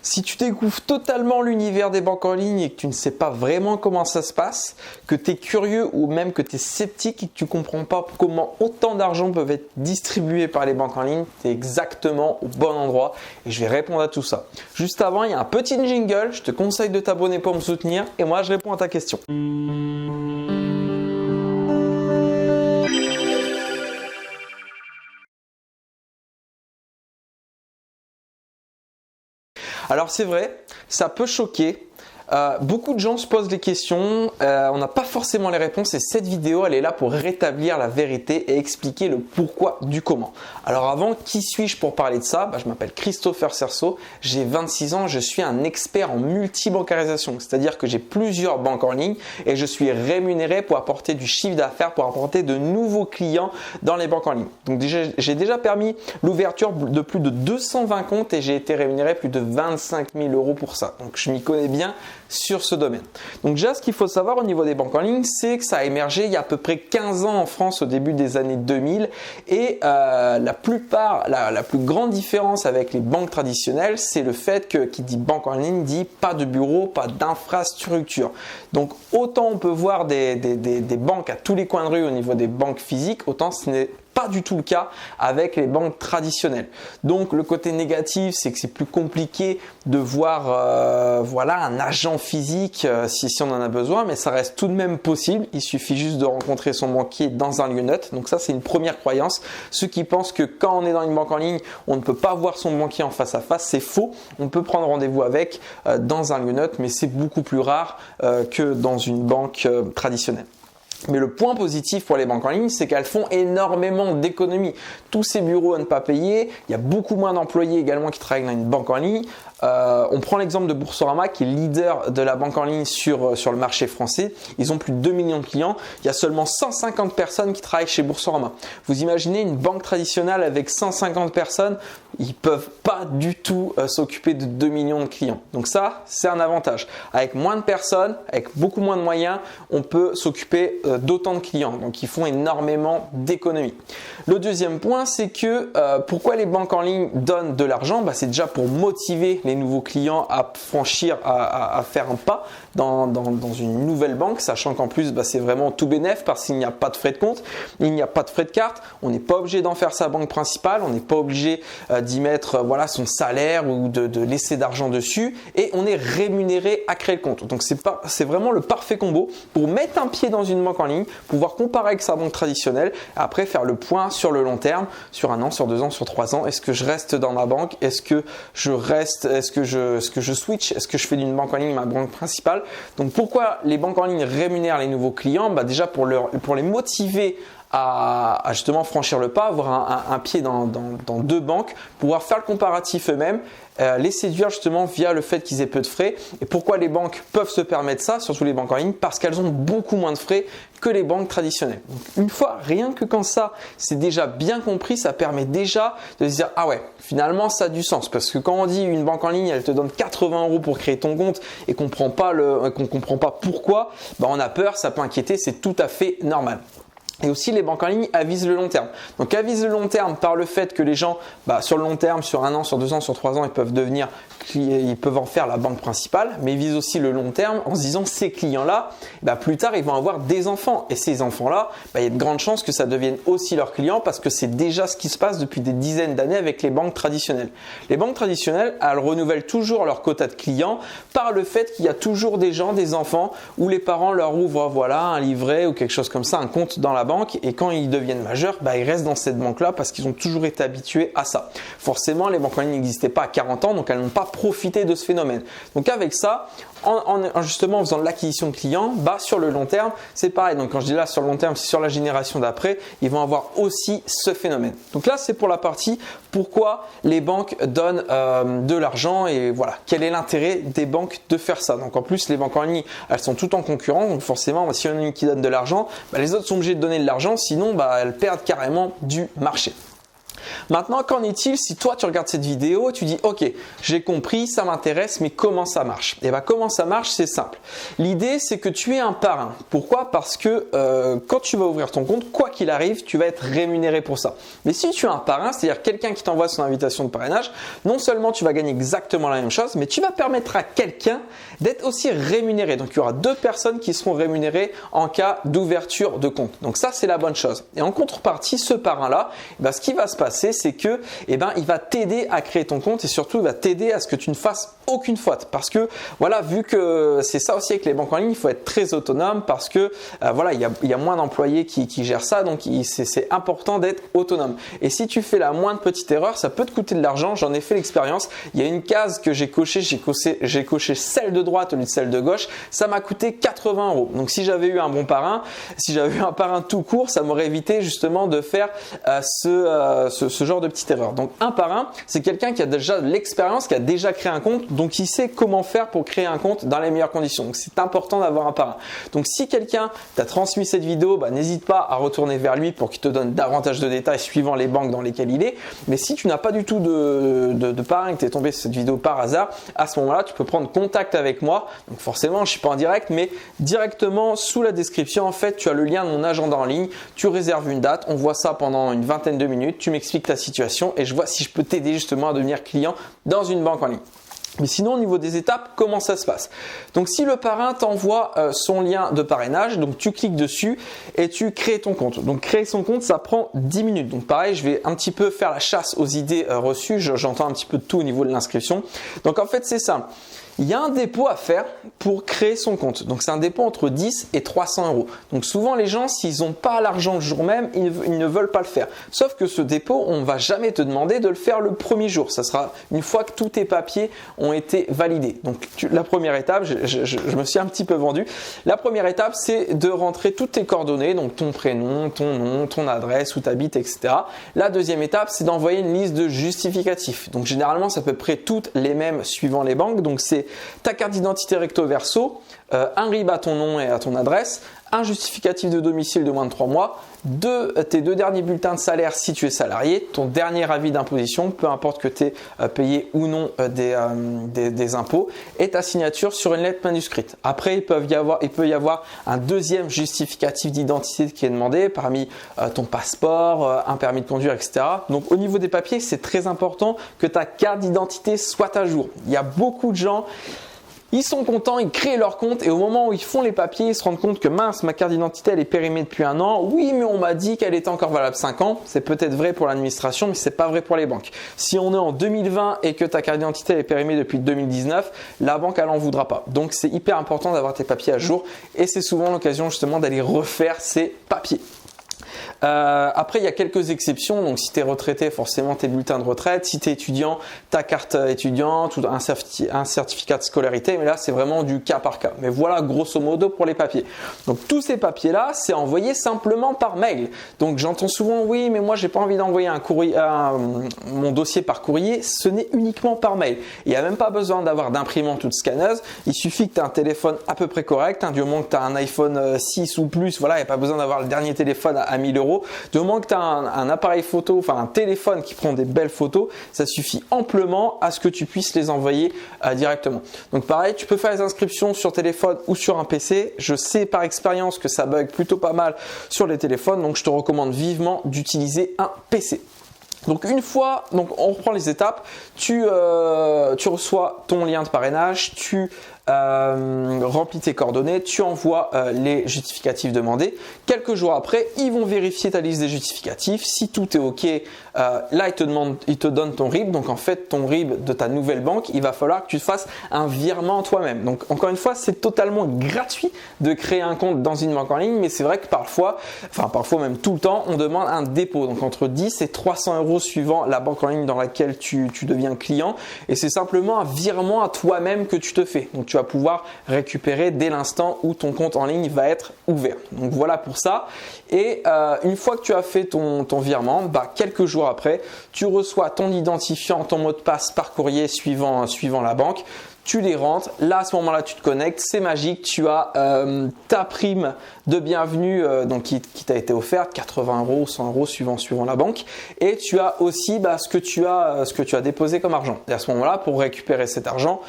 Si tu découvres totalement l'univers des banques en ligne et que tu ne sais pas vraiment comment ça se passe, que tu es curieux ou même que tu es sceptique et que tu ne comprends pas comment autant d'argent peuvent être distribués par les banques en ligne, tu es exactement au bon endroit et je vais répondre à tout ça. Juste avant, il y a un petit jingle, je te conseille de t'abonner pour me soutenir et moi je réponds à ta question. Alors c'est vrai, ça peut choquer. Beaucoup de gens se posent des questions, on n'a pas forcément les réponses et cette vidéo elle est là pour rétablir la vérité et expliquer le pourquoi du comment. Alors avant, qui suis-je pour parler de ça? Je m'appelle Christopher Cerceau, j'ai 26 ans, je suis un expert en multibancarisation, c'est-à-dire que j'ai plusieurs banques en ligne et je suis rémunéré pour apporter du chiffre d'affaires, pour apporter de nouveaux clients dans les banques en ligne. Donc j'ai déjà permis l'ouverture de plus de 220 comptes et j'ai été rémunéré plus de 25 000 € pour ça. Donc je m'y connais bien sur ce domaine. Donc déjà, ce qu'il faut savoir au niveau des banques en ligne, c'est que ça a émergé il y a à peu près 15 ans en France au début des années 2000 et la plus grande différence avec les banques traditionnelles, c'est le fait que qui dit banque en ligne dit pas de bureau, pas d'infrastructure. Donc autant on peut voir des banques à tous les coins de rue au niveau des banques physiques, autant ce n'est pas du tout le cas avec les banques traditionnelles. Donc le côté négatif, c'est que c'est plus compliqué de voir un agent physique si on en a besoin, mais ça reste tout de même possible. Il suffit juste de rencontrer son banquier dans un lieu neutre. Donc ça, c'est une première croyance. Ceux qui pensent que quand on est dans une banque en ligne, on ne peut pas voir son banquier en face à face, c'est faux. On peut prendre rendez-vous avec dans un lieu neutre, mais c'est beaucoup plus rare que dans une banque traditionnelle. Mais le point positif pour les banques en ligne, c'est qu'elles font énormément d'économies. Tous ces bureaux à ne pas payer, il y a beaucoup moins d'employés également qui travaillent dans une banque en ligne. On prend l'exemple de Boursorama qui est leader de la banque en ligne sur le marché français. Ils ont plus de 2 millions de clients. Il y a seulement 150 personnes qui travaillent chez Boursorama. Vous imaginez une banque traditionnelle avec 150 personnes, ils ne peuvent pas du tout s'occuper de 2 millions de clients. Donc ça, c'est un avantage. Avec moins de personnes, avec beaucoup moins de moyens, on peut s'occuper d'autant de clients. Donc ils font énormément d'économies. Le deuxième point, c'est que pourquoi les banques en ligne donnent de l'argent? C'est déjà pour motiver les nouveaux clients à franchir, à faire un pas dans une nouvelle banque, sachant qu'en plus c'est vraiment tout bénef parce qu'il n'y a pas de frais de compte, il n'y a pas de frais de carte, on n'est pas obligé d'en faire sa banque principale, on n'est pas obligé d'y mettre son salaire ou de laisser d'argent dessus et on est rémunéré à créer le compte. Donc c'est vraiment le parfait combo pour mettre un pied dans une banque en ligne, pouvoir comparer avec sa banque traditionnelle, après faire le point sur le long terme, sur 1 an, sur 2 ans, sur 3 ans. Est-ce que je reste dans ma banque? Est-ce que je switch? Est-ce que je fais d'une banque en ligne ma banque principale? Donc pourquoi les banques en ligne rémunèrent les nouveaux clients? Déjà pour les motiver à justement franchir le pas, avoir un pied dans 2 banques, pouvoir faire le comparatif eux-mêmes, les séduire justement via le fait qu'ils aient peu de frais. Et pourquoi les banques peuvent se permettre ça, surtout les banques en ligne? Parce qu'elles ont beaucoup moins de frais que les banques traditionnelles. Donc, une fois, rien que quand ça, c'est déjà bien compris, ça permet déjà de se dire « Ah ouais, finalement ça a du sens ». Parce que quand on dit une banque en ligne, elle te donne 80 € pour créer ton compte et qu'on ne comprend pas pourquoi, on a peur, ça peut inquiéter, c'est tout à fait normal. Et aussi, les banques en ligne avisent le long terme. Donc, avisent le long terme par le fait que les gens, sur le long terme, sur 1 an, sur 2 ans, sur 3 ans, ils peuvent en faire la banque principale, mais ils visent aussi le long terme en se disant ces clients-là, plus tard, ils vont avoir des enfants. Et ces enfants-là, il y a de grandes chances que ça devienne aussi leurs clients parce que c'est déjà ce qui se passe depuis des dizaines d'années avec les banques traditionnelles. Les banques traditionnelles, elles renouvellent toujours leur quota de clients par le fait qu'il y a toujours des enfants où les parents leur ouvrent un livret ou quelque chose comme ça, un compte dans la banque. Et quand ils deviennent majeurs, ils restent dans cette banque-là parce qu'ils ont toujours été habitués à ça. Forcément, les banques en ligne n'existaient pas à 40 ans, donc elles n'ont pas profité de ce phénomène. Donc avec ça, justement en faisant de l'acquisition de clients, sur le long terme, c'est pareil. Donc quand je dis là sur le long terme, c'est sur la génération d'après, ils vont avoir aussi ce phénomène. Donc là, c'est pour la partie pourquoi les banques donnent de l'argent et voilà, quel est l'intérêt des banques de faire ça. Donc en plus, les banques en ligne, elles sont toutes en concurrence. Donc forcément, si on a une qui donne de l'argent, les autres sont obligés de donner de l'argent, sinon elles perdent carrément du marché. Maintenant, qu'en est-il si toi tu regardes cette vidéo et tu dis ok, j'ai compris, ça m'intéresse, mais comment ça marche? Et bien comment ça marche? C'est simple. L'idée c'est que tu es un parrain. Pourquoi? Parce que quand tu vas ouvrir ton compte, quoi qu'il arrive, tu vas être rémunéré pour ça. Mais si tu es un parrain, c'est-à-dire quelqu'un qui t'envoie son invitation de parrainage, non seulement tu vas gagner exactement la même chose, mais tu vas permettre à quelqu'un d'être aussi rémunéré. Donc il y aura 2 personnes qui seront rémunérées en cas d'ouverture de compte. Donc ça c'est la bonne chose. Et en contrepartie, ce parrain-là, ce qui va se passer, c'est que il va t'aider à créer ton compte et surtout il va t'aider à ce que tu ne fasses aucune faute. Parce que voilà, vu que c'est ça aussi avec les banques en ligne, il faut être très autonome parce que voilà, il y a moins d'employés qui gèrent ça, donc c'est important d'être autonome. Et si tu fais la moindre petite erreur, ça peut te coûter de l'argent. J'en ai fait l'expérience. Il y a une case que j'ai cochée, j'ai coché celle de droite au lieu de celle de gauche. Ça m'a coûté 80 €. Donc si j'avais eu un bon parrain, si j'avais eu un parrain tout court, ça m'aurait évité justement de faire ce genre de petite erreur. Donc un parrain, c'est quelqu'un qui a déjà de l'expérience, qui a déjà créé un compte, donc il sait comment faire pour créer un compte dans les meilleures conditions. Donc c'est important d'avoir un parrain. Donc si quelqu'un t'a transmis cette vidéo, n'hésite pas à retourner vers lui pour qu'il te donne davantage de détails suivant les banques dans lesquelles il est. Mais si tu n'as pas du tout de parrain, que tu es tombé sur cette vidéo par hasard, à ce moment-là, tu peux prendre contact avec moi. Donc forcément, je ne suis pas en direct, mais directement sous la description, en fait, tu as le lien de mon agenda en ligne. Tu réserves une date, on voit ça pendant une vingtaine de minutes. Tu m'expliques ta situation et je vois si je peux t'aider justement à devenir client dans une banque en ligne. Mais sinon, au niveau des étapes, comment ça se passe? Donc, si le parrain t'envoie son lien de parrainage, donc tu cliques dessus et tu crées ton compte. Donc, créer son compte, ça prend 10 minutes. Donc, pareil, je vais un petit peu faire la chasse aux idées reçues. J'entends un petit peu de tout au niveau de l'inscription. Donc, en fait, c'est simple. Il y a un dépôt à faire pour créer son compte. Donc, c'est un dépôt entre 10 et 300 €. Donc, souvent, les gens, s'ils n'ont pas l'argent le jour même, ils ne veulent pas le faire. Sauf que ce dépôt, on ne va jamais te demander de le faire le premier jour. Ça sera une fois que tous tes papiers ont été validés. Donc, la première étape, je me suis un petit peu vendu. La première étape, c'est de rentrer toutes tes coordonnées, donc ton prénom, ton nom, ton adresse, où tu habites, etc. La deuxième étape, c'est d'envoyer une liste de justificatifs. Donc, généralement, c'est à peu près toutes les mêmes suivant les banques. Donc, c'est ta carte d'identité recto verso, un RIB à ton nom et à ton adresse, un justificatif de domicile de moins de 3 mois, tes 2 derniers bulletins de salaire si tu es salarié, ton dernier avis d'imposition, peu importe que tu aies payé ou non des impôts, et ta signature sur une lettre manuscrite. Après, il peut y avoir un deuxième justificatif d'identité qui est demandé parmi ton passeport, un permis de conduire, etc. Donc au niveau des papiers, c'est très important que ta carte d'identité soit à jour. Il y a beaucoup de gens, ils sont contents, ils créent leur compte et au moment où ils font les papiers, ils se rendent compte que mince, ma carte d'identité elle est périmée depuis 1 an. Oui, mais on m'a dit qu'elle était encore valable 5 ans. C'est peut-être vrai pour l'administration, mais c'est pas vrai pour les banques. Si on est en 2020 et que ta carte d'identité est périmée depuis 2019, la banque elle en voudra pas. Donc c'est hyper important d'avoir tes papiers à jour et c'est souvent l'occasion justement d'aller refaire ces papiers. Après, il y a quelques exceptions. Donc, si tu es retraité, forcément tes bulletins de retraite. Si tu es étudiant, ta carte étudiante ou un certificat de scolarité. Mais là, c'est vraiment du cas par cas. Mais voilà, grosso modo, pour les papiers. Donc, tous ces papiers-là, c'est envoyé simplement par mail. Donc, j'entends souvent, oui, mais moi, j'ai pas envie d'envoyer mon dossier par courrier. Ce n'est uniquement par mail. Il n'y a même pas besoin d'avoir d'imprimante ou de scanneuse. Il suffit que tu aies un téléphone à peu près correct. Du moment que tu as un iPhone 6 ou plus, voilà, il n'y a pas besoin d'avoir le dernier téléphone à 1000 €. Du moment que tu as un appareil photo, enfin un téléphone qui prend des belles photos, ça suffit amplement à ce que tu puisses les envoyer directement. Donc pareil, tu peux faire les inscriptions sur téléphone ou sur un PC. Je sais par expérience que ça bug plutôt pas mal sur les téléphones, donc je te recommande vivement d'utiliser un PC. Donc une fois, on reprend les étapes, tu reçois ton lien de parrainage, tu remplis tes coordonnées, tu envoies les justificatifs demandés. Quelques jours après, ils vont vérifier ta liste des justificatifs. Si tout est OK, là ils te donnent ton RIB. Donc en fait, ton RIB de ta nouvelle banque, il va falloir que tu fasses un virement toi-même. Donc encore une fois, c'est totalement gratuit de créer un compte dans une banque en ligne, mais c'est vrai que parfois même tout le temps, on demande un dépôt. Donc entre 10 et 300 € suivant la banque en ligne dans laquelle tu deviens client. Et c'est simplement un virement à toi-même que tu te fais. Donc tu vas pouvoir récupérer dès l'instant où ton compte en ligne va être ouvert. Donc voilà pour ça. Et une fois que tu as fait ton virement, quelques jours après, tu reçois ton identifiant, ton mot de passe par courrier suivant la banque. Tu les rentres, là à ce moment-là tu te connectes, c'est magique, tu as ta prime de bienvenue qui t'a été offerte, 80 €, 100 € suivant la banque, et tu as aussi ce que tu as déposé comme argent. Et à ce moment-là, pour récupérer cet argent,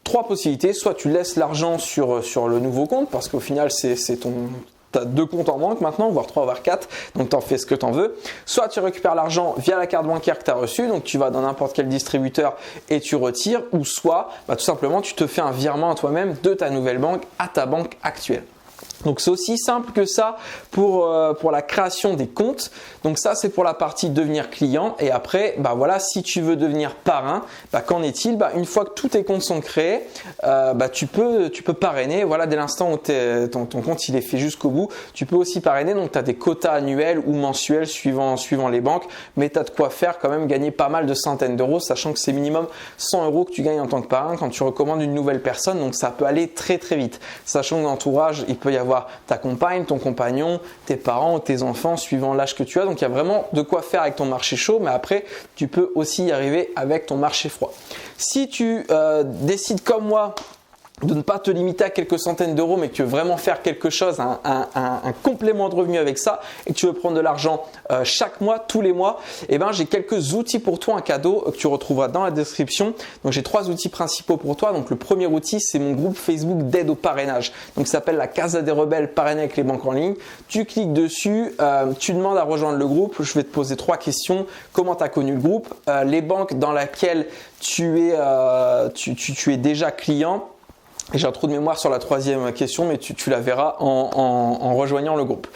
trois possibilités: soit tu laisses l'argent sur le nouveau compte, parce qu'au final tu as 2 comptes en banque maintenant, voire 3, voire 4, donc tu en fais ce que tu en veux. Soit tu récupères l'argent via la carte bancaire que tu as reçue, donc tu vas dans n'importe quel distributeur et tu retires, ou soit tout simplement tu te fais un virement à toi-même de ta nouvelle banque à ta banque actuelle. Donc c'est aussi simple que ça pour la création des comptes. Donc ça c'est pour la partie devenir client. Et après si tu veux devenir parrain, qu'en est-il? Une fois que tous tes comptes sont créés, tu peux parrainer. Voilà, dès l'instant où ton compte il est fait jusqu'au bout, tu peux aussi parrainer. Donc tu as des quotas annuels ou mensuels suivant les banques, mais tu as de quoi faire quand même gagner pas mal de centaines d'euros, sachant que c'est minimum 100 € que tu gagnes en tant que parrain quand tu recommandes une nouvelle personne. Donc ça peut aller très très vite, sachant que dans l'entourage il peut y avoir ta compagne, ton compagnon, tes parents ou tes enfants suivant l'âge que tu as. Donc il y a vraiment de quoi faire avec ton marché chaud, mais après tu peux aussi y arriver avec ton marché froid. Si tu décides comme moi de ne pas te limiter à quelques centaines d'euros, mais que tu veux vraiment faire quelque chose, un complément de revenu avec ça, et que tu veux prendre de l'argent chaque mois, tous les mois, j'ai quelques outils pour toi, un cadeau que tu retrouveras dans la description. Donc j'ai 3 outils principaux pour toi. Donc le premier outil, c'est mon groupe Facebook d'aide au parrainage. Donc ça s'appelle la Casa des Rebelles, parrainé avec les banques en ligne. Tu cliques dessus, tu demandes à rejoindre le groupe. Je vais te poser 3 questions. Comment tu as connu le groupe, les banques dans lesquelles tu es déjà client. J'ai un trou de mémoire sur la 3e question, mais tu la verras en rejoignant le groupe.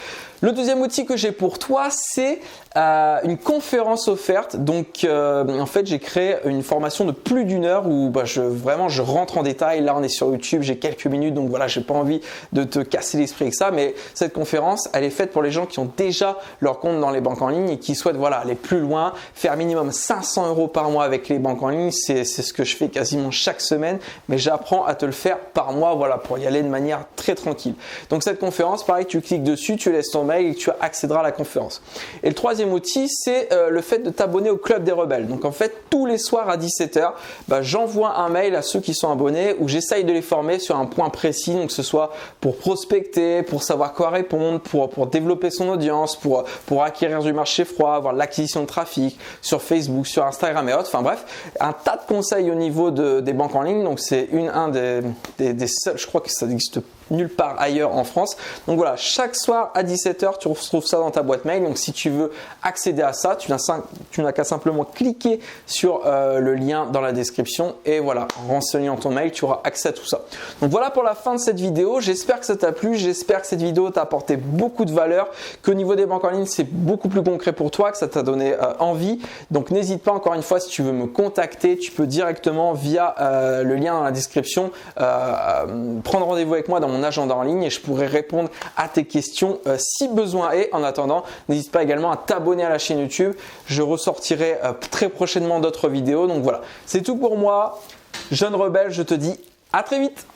Le deuxième outil que j'ai pour toi, c'est une conférence offerte. Donc, en fait, j'ai créé une formation de plus d'1 heure où je rentre en détail. Là, on est sur YouTube, j'ai quelques minutes, donc voilà, j'ai pas envie de te casser l'esprit avec ça. Mais cette conférence, elle est faite pour les gens qui ont déjà leur compte dans les banques en ligne et qui souhaitent aller plus loin, faire minimum 500 € par mois avec les banques en ligne. C'est ce que je fais quasiment chaque semaine, mais j'apprends à te le faire par mois, pour y aller de manière très tranquille. Donc cette conférence, pareil, tu cliques dessus, tu laisses ton mail et tu accéderas à la conférence. Et le troisième outil, c'est le fait de t'abonner au Club des Rebelles. Donc en fait, tous les soirs à 17 h, j'envoie un mail à ceux qui sont abonnés où j'essaye de les former sur un point précis, donc que ce soit pour prospecter, pour savoir quoi répondre, pour développer son audience, pour acquérir du marché froid, avoir l'acquisition de trafic sur Facebook, sur Instagram et autres. Enfin bref, un tas de conseils au niveau des banques en ligne. Donc c'est un des seuls, je crois que ça n'existe nulle part ailleurs en France. Donc voilà, chaque soir à 17 h, tu retrouves ça dans ta boîte mail. Donc si tu veux accéder à ça, tu n'as qu'à simplement cliquer sur le lien dans la description et voilà, en renseignant ton mail, tu auras accès à tout ça. Donc voilà pour la fin de cette vidéo. J'espère que ça t'a plu. J'espère que cette vidéo t'a apporté beaucoup de valeur, qu'au niveau des banques en ligne, c'est beaucoup plus concret pour toi, que ça t'a donné envie. Donc n'hésite pas, encore une fois, si tu veux me contacter, tu peux directement via le lien dans la description prendre rendez-vous avec moi dans mon agenda en ligne et je pourrai répondre à tes questions si besoin est. En attendant, n'hésite pas également à t'abonner à la chaîne YouTube. Je ressortirai très prochainement d'autres vidéos. Donc voilà, c'est tout pour moi. Jeune rebelle, je te dis à très vite.